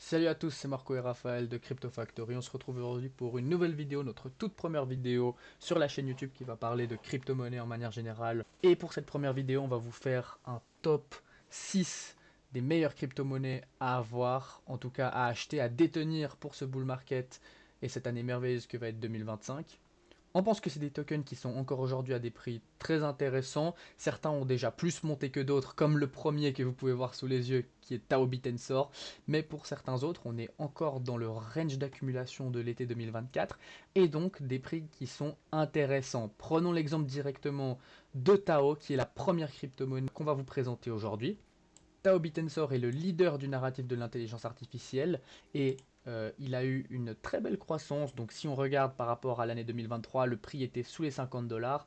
Salut à tous, c'est Marco et Raphaël de Crypto Factory. On se retrouve aujourd'hui pour une nouvelle vidéo, notre toute première vidéo sur la chaîne YouTube qui va parler de crypto-monnaie en manière générale. Et pour cette première vidéo, on va vous faire un top 6 des meilleures crypto-monnaies à avoir, en tout cas à acheter, à détenir pour ce bull market et cette année merveilleuse que va être 2025. On pense que c'est des tokens qui sont encore aujourd'hui à des prix très intéressants. Certains ont déjà plus monté que d'autres, comme le premier que vous pouvez voir sous les yeux, qui est Tao Bitensor. Mais pour certains autres, on est encore dans le range d'accumulation de l'été 2024, et donc des prix qui sont intéressants. Prenons l'exemple directement de Tao, qui est la première crypto-monnaie qu'on va vous présenter aujourd'hui. Tao Bitensor est le leader du narratif de l'intelligence artificielle et il a eu une très belle croissance. Donc si on regarde par rapport à l'année 2023, le prix était sous les 50 dollars.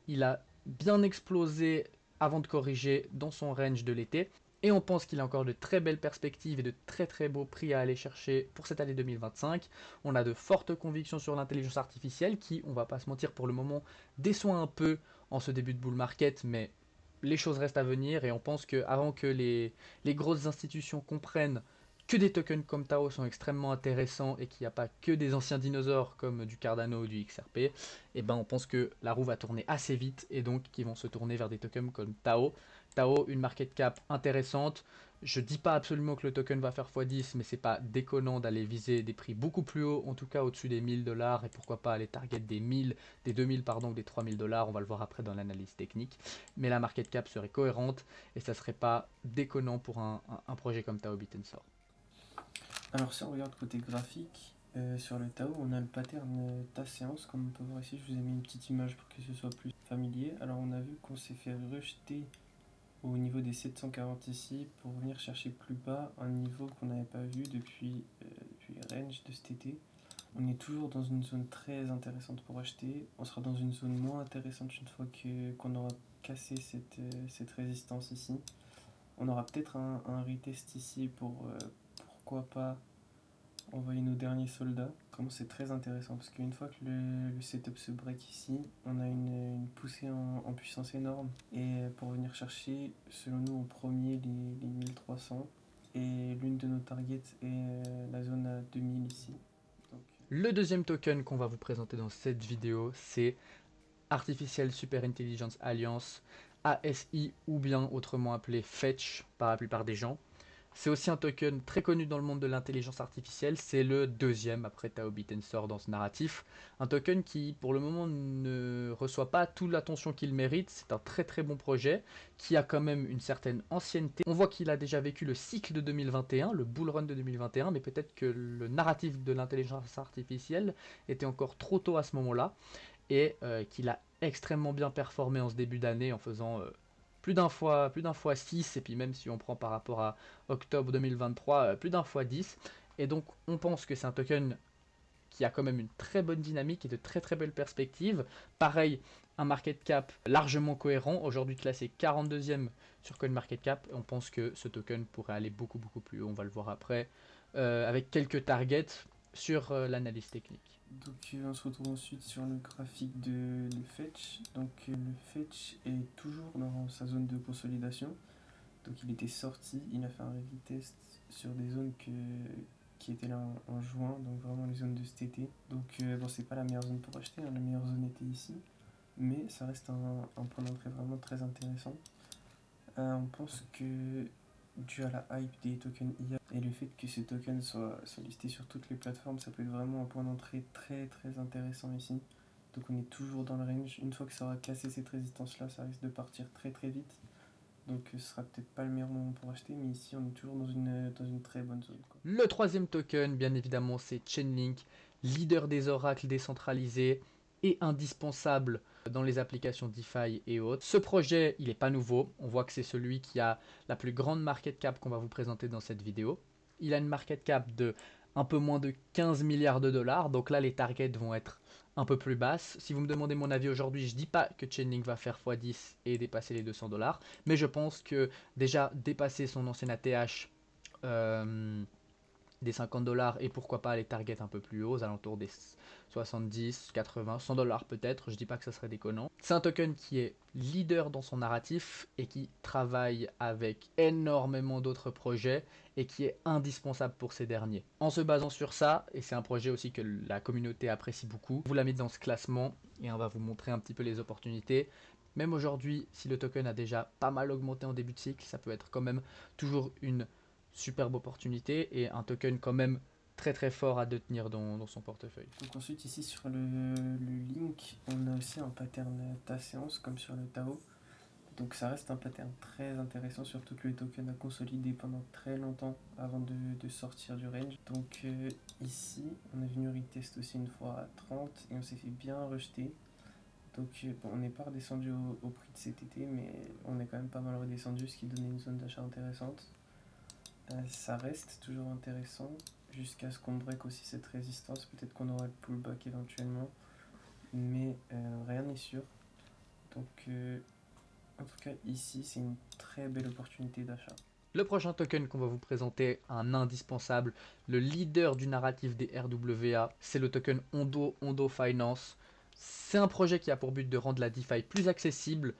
Il a bien explosé avant de corriger dans son range de l'été. Et on pense qu'il a encore de très belles perspectives et de très très beaux prix à aller chercher pour cette année 2025. On a de fortes convictions sur l'intelligence artificielle qui, on va pas se mentir pour le moment, déçoit un peu en ce début de bull market, mais les choses restent à venir et on pense qu'avant que les grosses institutions comprennent que des tokens comme Tao sont extrêmement intéressants et qu'il n'y a pas que des anciens dinosaures comme du Cardano ou du XRP, et ben on pense que la roue va tourner assez vite et donc qu'ils vont se tourner vers des tokens comme Tao. Tao, une market cap intéressante. Je dis pas absolument que le token va faire x10, mais c'est pas déconnant d'aller viser des prix beaucoup plus hauts, en tout cas au-dessus des 1000 dollars, et pourquoi pas aller target des 1000, des 2000 pardon, des 3000 dollars, on va le voir après dans l'analyse technique. Mais la market cap serait cohérente et ça serait pas déconnant pour un projet comme Tao Bitensor. Alors si on regarde côté graphique, sur le Tao, on a le pattern ta séance, comme on peut voir ici, je vous ai mis une petite image pour que ce soit plus familier. Alors on a vu qu'on s'est fait rejeter au niveau des 740 ici pour venir chercher plus bas un niveau qu'on n'avait pas vu depuis les ranges de cet été. On est toujours dans une zone très intéressante pour acheter. On sera dans une zone moins intéressante une fois qu'on aura cassé cette résistance ici. On aura peut-être un retest ici pour pourquoi pas envoyer nos derniers soldats. Vraiment c'est très intéressant parce qu'une fois que le setup se break ici, on a une poussée en puissance énorme. Et pour venir chercher, selon nous en premier, les 1300. Et l'une de nos targets est la zone à 2000 ici. Donc, Le deuxième token qu'on va vous présenter dans cette vidéo, c'est Artificial Super Intelligence Alliance, ASI ou bien autrement appelé Fetch par la plupart des gens. C'est aussi un token très connu dans le monde de l'intelligence artificielle, c'est le deuxième après Tao Bitensor dans ce narratif. Un token qui pour le moment ne reçoit pas toute l'attention qu'il mérite, c'est un très très bon projet qui a quand même une certaine ancienneté. On voit qu'il a déjà vécu le cycle de 2021, le bull run de 2021, mais peut-être que le narratif de l'intelligence artificielle était encore trop tôt à ce moment-là et qu'il a extrêmement bien performé en ce début d'année en faisant plus d'un fois 6 et puis même si on prend par rapport à octobre 2023, plus d'un fois 10. Et donc on pense que c'est un token qui a quand même une très bonne dynamique et de très très belles perspectives. Pareil, un market cap largement cohérent, aujourd'hui classé 42e sur CoinMarketCap. On pense que ce token pourrait aller beaucoup beaucoup plus haut, on va le voir après, avec quelques targets sur l'analyse technique. donc on se retrouve ensuite sur le graphique de le Fetch. Donc le Fetch est toujours dans sa zone de consolidation. Donc il était sorti, il a fait un retest sur des zones qui étaient là en juin, donc vraiment les zones de cet été. Donc bon, c'est pas la meilleure zone pour acheter, hein, la meilleure zone était ici, mais ça reste un point d'entrée vraiment très intéressant. On pense que dû à la hype des tokens IA et le fait que ces tokens soient listés sur toutes les plateformes, ça peut être vraiment un point d'entrée très très intéressant ici. Donc on est toujours dans le range. Une fois que ça aura cassé cette résistance là, ça risque de partir très très vite. Donc ce sera peut-être pas le meilleur moment pour acheter, mais ici on est toujours dans une très bonne zone, quoi. Le troisième token, bien évidemment, c'est Chainlink, leader des oracles décentralisés et indispensable dans les applications DeFi et autres. Ce projet, il n'est pas nouveau. On voit que c'est celui qui a la plus grande market cap qu'on va vous présenter dans cette vidéo. Il a une market cap de un peu moins de 15 milliards de dollars. Donc là, les targets vont être un peu plus basses. Si vous me demandez mon avis aujourd'hui, je ne dis pas que Chainlink va faire x10 et dépasser les 200 dollars. Mais je pense que déjà dépasser son ancien ATH des 50 $ et pourquoi pas les targets un peu plus hauts, aux alentours des 70, 80, 100 $ peut-être, je dis pas que ça serait déconnant. C'est un token qui est leader dans son narratif et qui travaille avec énormément d'autres projets et qui est indispensable pour ces derniers. En se basant sur ça, et c'est un projet aussi que la communauté apprécie beaucoup, vous la mettez dans ce classement et on va vous montrer un petit peu les opportunités. Même aujourd'hui, si le token a déjà pas mal augmenté en début de cycle, ça peut être quand même toujours une superbe opportunité et un token quand même très très fort à détenir dans son portefeuille. Donc ensuite ici sur le link, on a aussi un pattern ta-séance comme sur le Tao. Donc ça reste un pattern très intéressant, surtout que le token a consolidé pendant très longtemps avant de sortir du range. Donc ici, on est venu retest aussi une fois à 30 et on s'est fait bien rejeter. Donc bon, on n'est pas redescendu au prix de cet été, mais on est quand même pas mal redescendu, ce qui donnait une zone d'achat intéressante. Ça reste toujours intéressant jusqu'à ce qu'on break aussi cette résistance. Peut-être qu'on aura le pullback éventuellement, mais rien n'est sûr. Donc en tout cas ici c'est une très belle opportunité d'achat. Le prochain token qu'on va vous présenter, un indispensable, le leader du narratif des RWA, c'est le token Ondo Finance. C'est un projet qui a pour but de rendre la DeFi plus accessible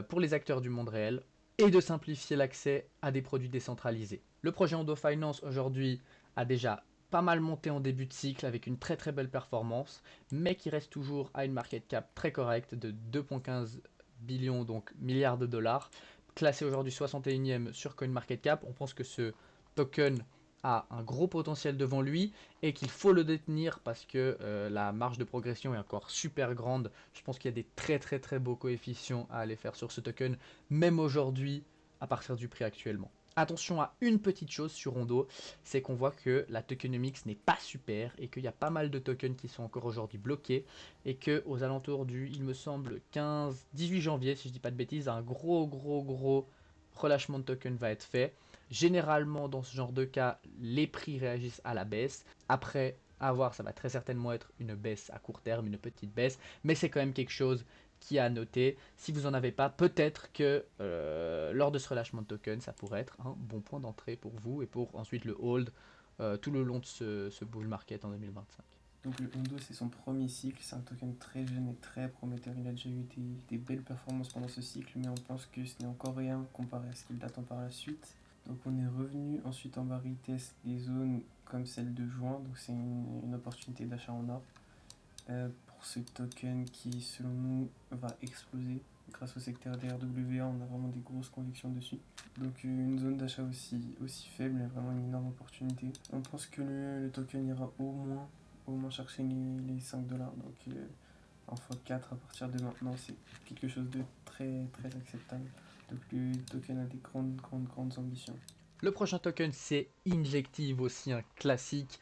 pour les acteurs du monde réel et de simplifier l'accès à des produits décentralisés. Le projet Ondo Finance aujourd'hui a déjà pas mal monté en début de cycle avec une très très belle performance, mais qui reste toujours à une market cap très correcte de 2,15 billions, donc milliards de dollars, classé aujourd'hui 61e sur CoinMarketCap. On pense que ce token a un gros potentiel devant lui et qu'il faut le détenir parce que la marge de progression est encore super grande. Je pense qu'il y a des très très très beaux coefficients à aller faire sur ce token, même aujourd'hui à partir du prix actuellement. Attention à une petite chose sur Rondo, c'est qu'on voit que la tokenomics n'est pas super et qu'il y a pas mal de tokens qui sont encore aujourd'hui bloqués et que aux alentours du, il me semble, 18 janvier, si je dis pas de bêtises, un gros relâchement de tokens va être fait. Généralement, dans ce genre de cas, les prix réagissent à la baisse. Après, à voir, ça va très certainement être une baisse à court terme, une petite baisse, mais c'est quand même quelque chose qui est à noter. Si vous n'en avez pas, peut-être que lors de ce relâchement de token, ça pourrait être un bon point d'entrée pour vous et pour ensuite le hold tout le long de ce bull market en 2025. Donc le Ondo c'est son premier cycle, c'est un token très jeune et très prometteur. Il a déjà eu des belles performances pendant ce cycle, mais on pense que ce n'est encore rien comparé à ce qu'il attend par la suite. Donc on est revenu ensuite en bas retest des zones comme celle de juin, donc c'est une opportunité d'achat en or pour ce token qui selon nous va exploser. Grâce au secteur des RWA, on a vraiment des grosses convictions dessus. Donc une zone d'achat aussi faible est vraiment une énorme opportunité. On pense que le token ira au moins chercher les 5 $. Donc en x4 à partir de maintenant, c'est quelque chose de très très acceptable. Donc le token a des grandes ambitions. Le prochain token, c'est Injective, aussi un classique.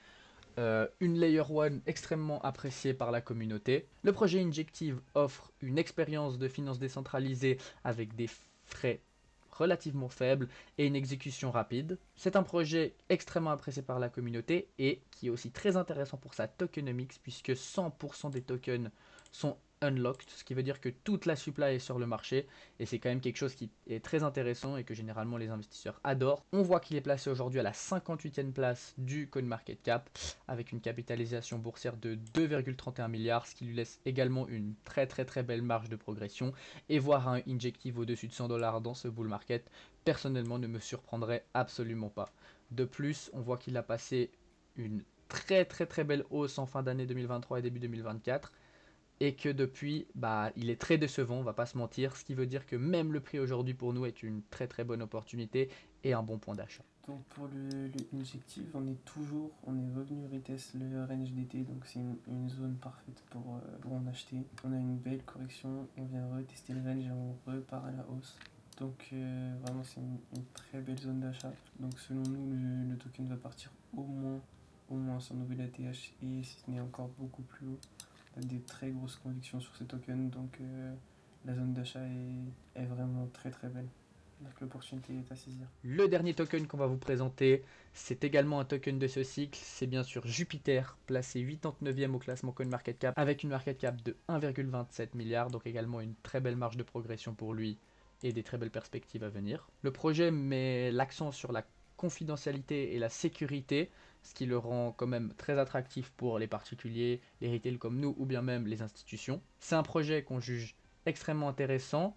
Une Layer 1 extrêmement appréciée par la communauté. Le projet Injective offre une expérience de finance décentralisée avec des frais relativement faibles et une exécution rapide. C'est un projet extrêmement apprécié par la communauté et qui est aussi très intéressant pour sa tokenomics puisque 100% des tokens sont unlocked, ce qui veut dire que toute la supply est sur le marché et c'est quand même quelque chose qui est très intéressant et que généralement les investisseurs adorent. On voit qu'il est placé aujourd'hui à la 58e place du CoinMarketCap avec une capitalisation boursière de 2,31 milliards, ce qui lui laisse également une très belle marge de progression et voir un Injective au-dessus de 100 $ dans ce bull market, personnellement ne me surprendrait absolument pas. De plus, on voit qu'il a passé une très belle hausse en fin d'année 2023 et début 2024 et que depuis, il est très décevant, on va pas se mentir, ce qui veut dire que même le prix aujourd'hui pour nous est une très bonne opportunité et un bon point d'achat. Donc pour le Injective, on est revenu retest le range d'été, donc c'est une zone parfaite pour en acheter. On a une belle correction, on vient retester le range et on repart à la hausse. Donc vraiment c'est une très belle zone d'achat. Donc selon nous, le token va partir au moins sans nouvel ATH et si ce n'est encore beaucoup plus haut. On a des très grosses convictions sur ce token, donc la zone d'achat est vraiment très belle. Donc l'opportunité est à saisir. Le dernier token qu'on va vous présenter, c'est également un token de ce cycle, c'est bien sûr Jupiter, placé 89e au classement CoinMarketCap, avec une market cap de 1,27 milliard, donc également une très belle marge de progression pour lui et des très belles perspectives à venir. Le projet met l'accent sur la confidentialité et la sécurité, ce qui le rend quand même très attractif pour les particuliers, les retail comme nous ou bien même les institutions. C'est un projet qu'on juge extrêmement intéressant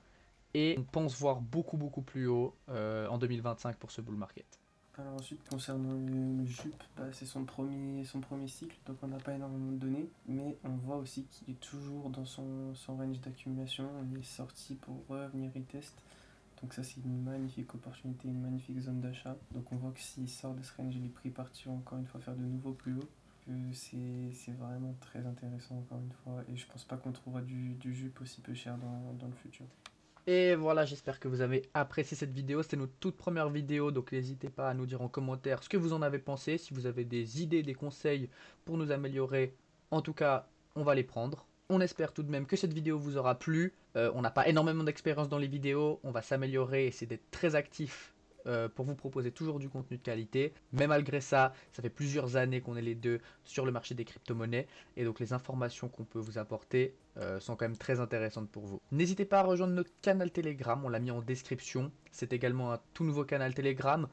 et on pense voir beaucoup plus haut en 2025 pour ce bull market. Alors ensuite, concernant le JUP, c'est son premier cycle, donc on n'a pas énormément de données, mais on voit aussi qu'il est toujours dans son range d'accumulation. On est sorti pour revenir retest, donc ça c'est une magnifique opportunité, une magnifique zone d'achat. Donc on voit que s'il sort de ce range, les prix partiront encore une fois faire de nouveau plus haut. C'est vraiment très intéressant encore une fois, et je pense pas qu'on trouvera du JUP aussi peu cher dans le futur. Et voilà, j'espère que vous avez apprécié cette vidéo. C'était notre toute première vidéo, donc n'hésitez pas à nous dire en commentaire ce que vous en avez pensé. Si vous avez des idées, des conseils pour nous améliorer, en tout cas, on va les prendre. On espère tout de même que cette vidéo vous aura plu. On n'a pas énormément d'expérience dans les vidéos, on va s'améliorer et essayer d'être très actif pour vous proposer toujours du contenu de qualité. Mais malgré ça, ça fait plusieurs années qu'on est les deux sur le marché des crypto-monnaies. Et donc les informations qu'on peut vous apporter sont quand même très intéressantes pour vous. N'hésitez pas à rejoindre notre canal Telegram, on l'a mis en description. C'est également un tout nouveau canal Telegram.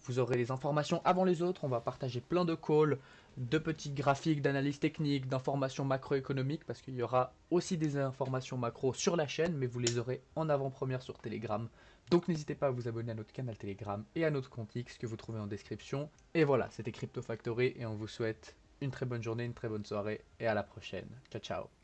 Vous aurez les informations avant les autres. On va partager plein de calls, de petits graphiques, d'analyse technique, d'informations macroéconomiques, parce qu'il y aura aussi des informations macro sur la chaîne, mais vous les aurez en avant-première sur Telegram. Donc n'hésitez pas à vous abonner à notre canal Telegram et à notre compte X que vous trouvez en description. Et voilà, c'était Crypto Factory et on vous souhaite une très bonne journée, une très bonne soirée et à la prochaine. Ciao ciao.